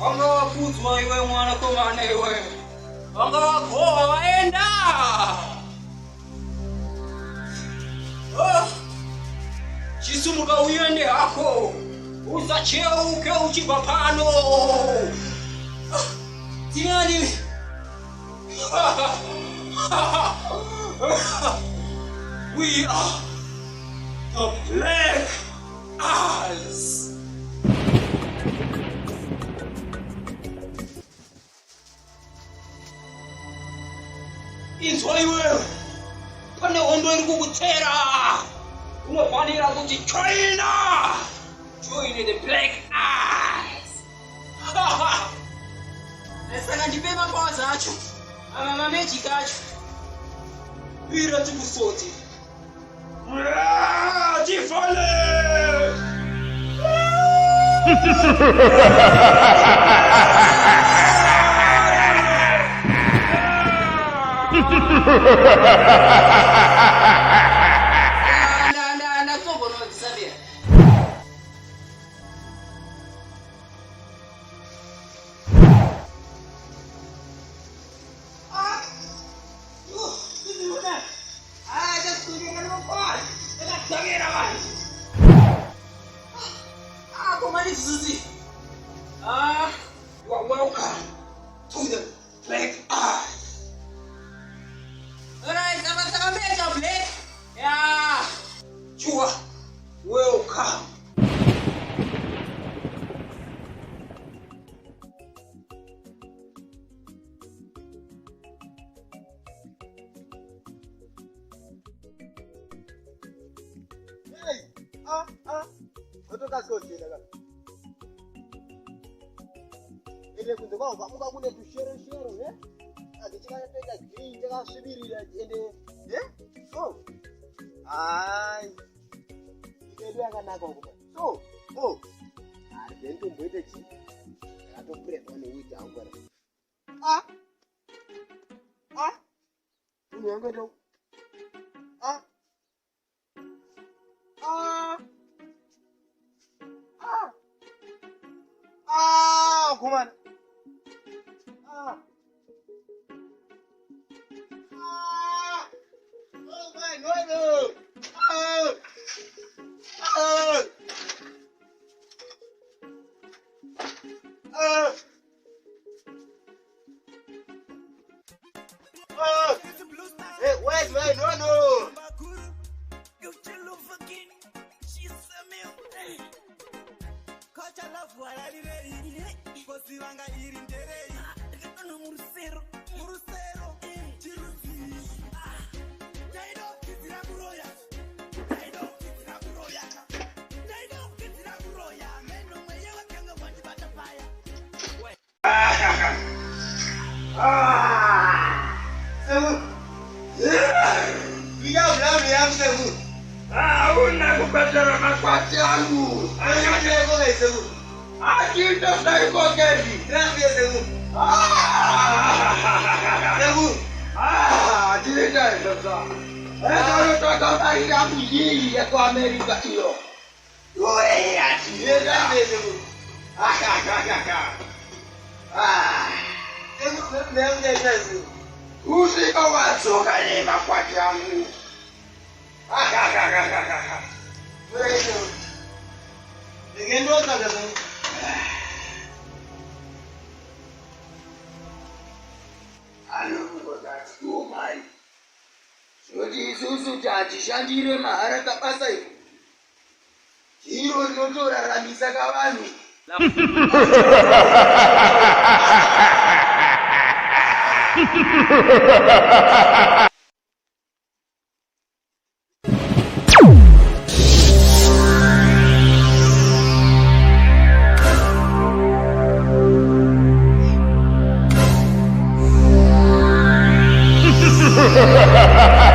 Angafuzwa iwe mwana komane iwe. Angakhoa enda. Chisumuka uyende hako. Usacheuke uchibva pano. Tinani. We are the Black Eyes. Inzwa iwe. Pane hondo iri kukutera. Unofanira kuti join the Black Eyes. Saka ndipe mapazi acho. Magic acho. Pira tikusoti. Tifale! You are welcome to the Black Eyes. Alright, I'm Black. Yeah. You are welcome. What do you say? Ele kunde kwa muka kune tushero eh adichika teka green teka subirira ende so ai ikedu yakanaka ukuba so dento mboite chi atopre one witi angora unenge ndo kumana oh my god hey wait no you chill fucking she's a meal kocha love walali kosi wanga iri nderei no murusero chiruzi daido kitira kuroya meno mwenye wakanga wanji batapaya Vija blami yangu sevu una kupatara makwati yangu anyanya ego sevu Akita sai kokedi grande sevu sevu ajita sasa toka bari ya mjini ya kwa Amerika hiyo wewe ajita grande sevu sevu usika watsoka le makwati yangu wewe ngendo sasa Umai. Soti isusu tatishandire mahara kabasa iko. Chiro inotoraramisa kavanhu. Ha ha ha ha!